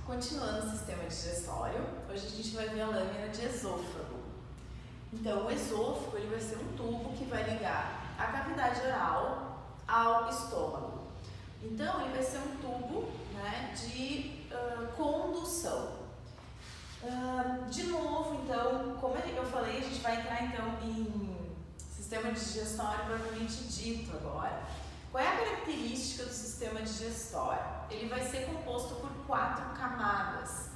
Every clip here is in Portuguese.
Continuando o sistema digestório, hoje a gente vai ver a lâmina de esôfago. Então, o esôfago ele vai ser um tubo que vai ligar a cavidade oral ao estômago. Então, ele vai ser um tubo, de condução. De novo, então, como eu falei, a gente vai entrar então em sistema digestório propriamente dito agora. Qual é a característica do sistema digestório? Ele vai ser composto por 4 camadas.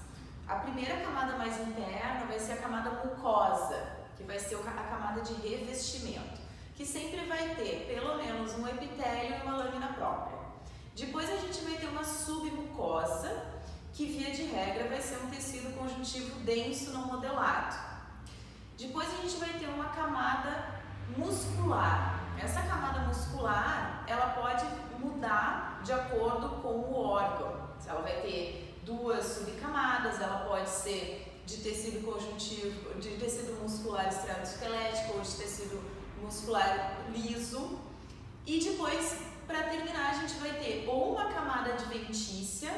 A primeira camada mais interna vai ser a camada mucosa, que vai ser a camada de revestimento, que sempre vai ter pelo menos um epitélio e uma lâmina própria. Depois a gente vai ter uma submucosa, que via de regra vai ser um tecido conjuntivo denso não modelado. Depois a gente vai ter uma camada muscular. Essa camada muscular, ela pode mudar de acordo com o órgão. Ela vai ter 2 subcamadas, ela pode ser de tecido conjuntivo, de tecido muscular estriado-esquelético ou de tecido muscular liso. E depois, para terminar, a gente vai ter ou uma camada adventícia,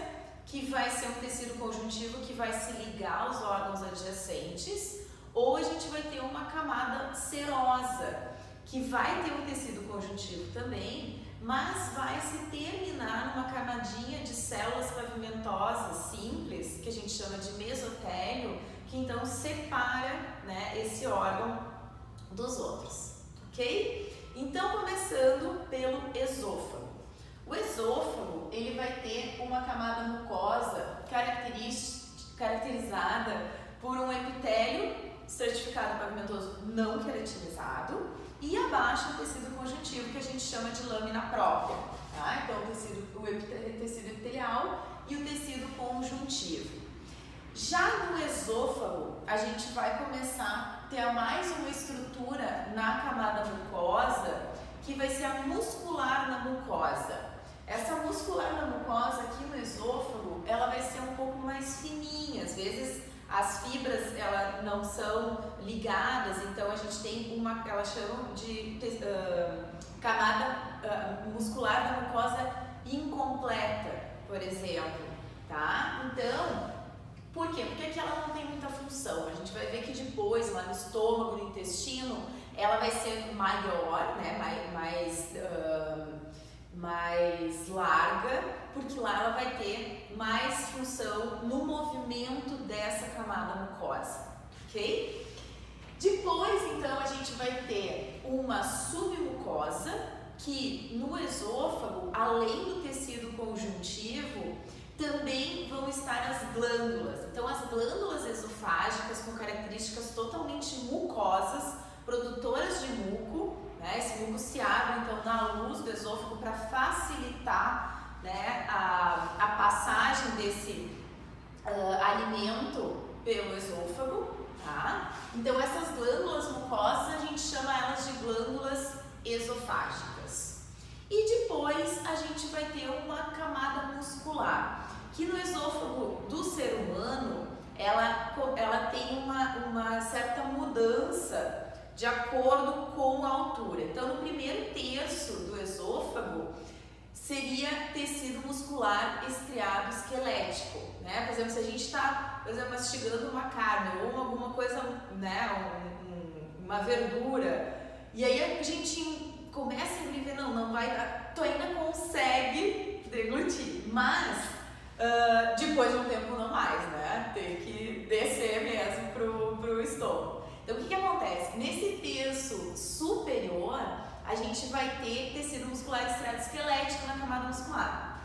que vai ser um tecido conjuntivo que vai se ligar aos órgãos adjacentes, ou a gente vai ter uma camada serosa, que vai ter um tecido conjuntivo também, mas vai se terminar numa camadinha de células pavimentosas simples, que a gente chama de mesotélio, que então separa, esse órgão dos outros, ok? Então, começando pelo esôfago. O esôfago, ele vai ter uma camada mucosa caracterizada por um epitélio certificado pavimentoso não queratinizado e abaixo o tecido conjuntivo, que a gente chama de lâmina própria, tá? Então, o tecido epitelial e o tecido conjuntivo. Já no esôfago, a gente vai começar a ter mais uma estrutura na camada mucosa, que vai ser a muscular na mucosa. Essa muscular na mucosa aqui no esôfago, ela vai ser um pouco mais fininha, às vezes as fibras elas não são ligadas, então a gente tem uma, elas chamam de camada muscular da mucosa incompleta, por exemplo, tá? Então, por quê? Porque aqui ela não tem muita função. A gente vai ver que depois, lá no estômago, no intestino, ela vai ser maior, mais larga, porque lá ela vai ter mais função no movimento dessa camada mucosa, ok? Depois, então, a gente vai ter uma submucosa, que no esôfago, além do tecido conjuntivo, também vão estar as glândulas. Então, as glândulas esofágicas com características totalmente mucosas, produtoras de muco, esse muco se abre então na luz do esôfago para facilitar a passagem desse alimento pelo esôfago, tá? Então essas glândulas mucosas a gente chama elas de glândulas esofágicas. E depois a gente vai ter uma camada muscular, que no esôfago do ser humano ela tem uma certa mudança de acordo com a altura. Então, no primeiro terço do esôfago seria tecido muscular estriado esquelético, Por exemplo, se a gente está, mastigando uma carne ou alguma coisa, uma verdura, e aí a gente começa a engolir, não vai dar, tu ainda consegue deglutir, mas depois de um tempo não mais, Tem que descer mesmo pro estômago. Então, o que acontece? Nesse terço superior, a gente vai ter tecido muscular estriado esquelético na camada muscular.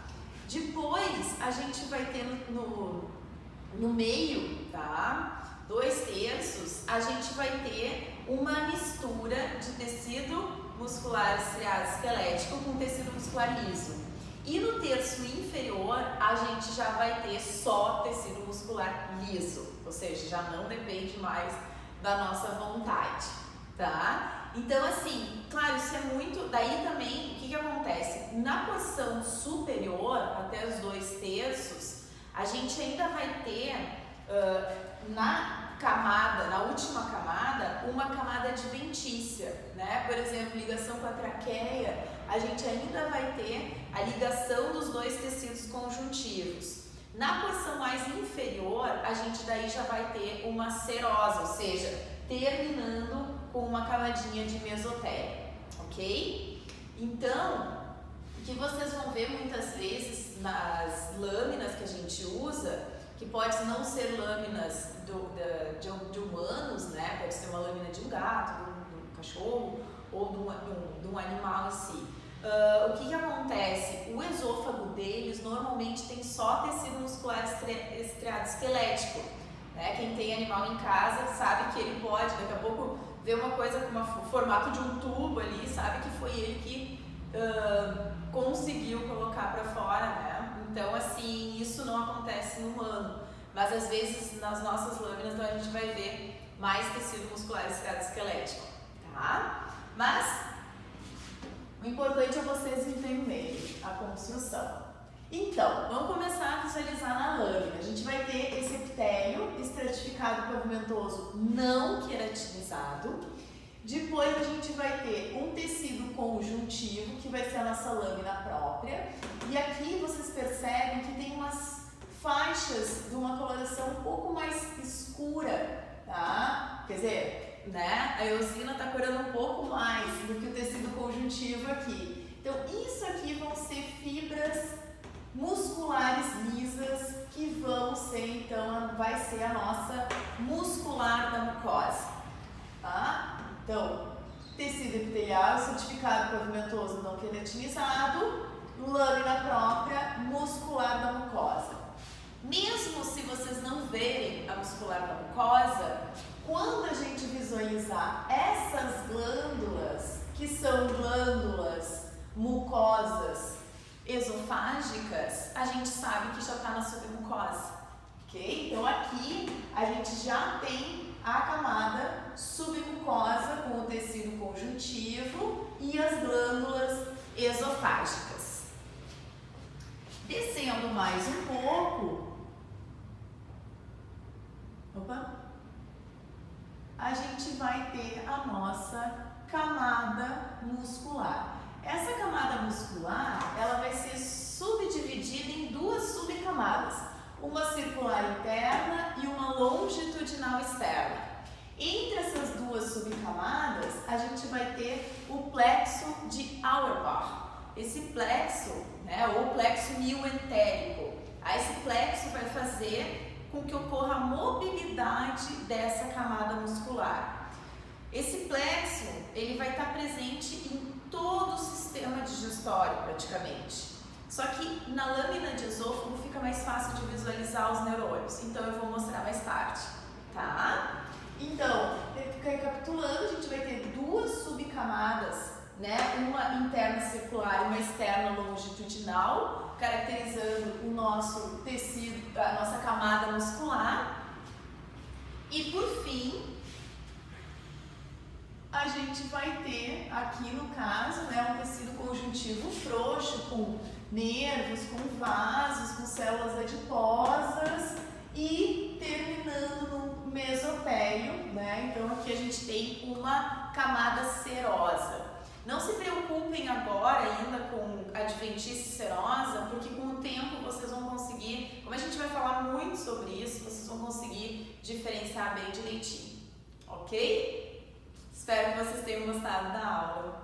Depois, a gente vai ter no meio, tá? 2 terços, a gente vai ter uma mistura de tecido muscular estriado esquelético com tecido muscular liso. E no terço inferior, a gente já vai ter só tecido muscular liso, ou seja, já não depende mais da nossa vontade, tá? Então, assim, claro, isso é muito... Daí também, o que acontece? Na posição superior, até os 2 terços, a gente ainda vai ter, na última camada, uma camada adventícia, Por exemplo, ligação com a traqueia, a gente ainda vai ter a ligação dos 2 tecidos conjuntivos. Na porção mais inferior, a gente daí já vai ter uma serosa, ou seja, terminando com uma camadinha de mesotélio, ok? Então, o que vocês vão ver muitas vezes nas lâminas que a gente usa, que pode não ser lâminas de humanos, né? Pode ser uma lâmina de um gato, de um cachorro ou de um animal em si. O que acontece? O esôfago deles normalmente tem só tecido muscular estriado esquelético. Né? Quem tem animal em casa sabe que ele pode, daqui a pouco, ver uma coisa com o formato de um tubo ali, sabe que foi ele que conseguiu colocar para fora, né? Então, assim, isso não acontece no humano, mas às vezes nas nossas lâminas a gente vai ver mais tecido muscular estriado esquelético, tá? Mas o importante é vocês entenderem a construção. Então, vamos começar a visualizar na lâmina. A gente vai ter esse epitélio estratificado pavimentoso não queratinizado. Depois a gente vai ter um tecido conjuntivo, que vai ser a nossa lâmina própria. E aqui vocês percebem que tem umas faixas de uma coloração um pouco mais escura, tá? Quer dizer, né? A eosina está corando um pouco mais do que o tecido conjuntivo aqui. Então, isso aqui vão ser fibras musculares lisas que vão ser, então, vai ser a nossa muscular da mucosa, tá? Então, tecido epitelial, certificado pavimentoso não queratinizado, lâmina própria, muscular da mucosa. Mesmo se vocês não verem a muscular da mucosa, quando a gente visualizar essas glândulas, que são glândulas mucosas esofágicas, a gente sabe que já está na submucosa, ok? Então aqui a gente já tem a camada submucosa com o tecido conjuntivo e as glândulas esofágicas. Descendo mais um pouco, a gente vai ter a nossa camada muscular. Essa camada muscular, ela vai ser subdividida em duas subcamadas, uma circular interna e uma longitudinal externa. Entre essas duas subcamadas, a gente vai ter o plexo de Auerbach. Esse plexo, né, ou plexo mioentérico, esse plexo vai fazer com que ocorra a mobilidade dessa camada muscular. Esse plexo, ele vai estar presente em todo o sistema digestório praticamente. Só que na lâmina de esôfago fica mais fácil de visualizar os neurônios, então eu vou mostrar mais tarde, tá? Então, recapitulando, a gente vai ter duas subcamadas, né? Uma interna circular e uma externa longitudinal, caracterizando o nosso tecido, a nossa camada muscular. E por fim, a gente vai ter aqui no caso, né, um tecido conjuntivo frouxo com nervos, com vasos, com células adiposas e terminando no mesotélio, né? Então aqui a gente tem uma camada serosa. Não se preocupem agora ainda com adventice serosa, porque com o tempo vocês vão conseguir, como a gente vai falar muito sobre isso, vocês vão conseguir diferenciar bem direitinho, ok? Espero que vocês tenham gostado da aula.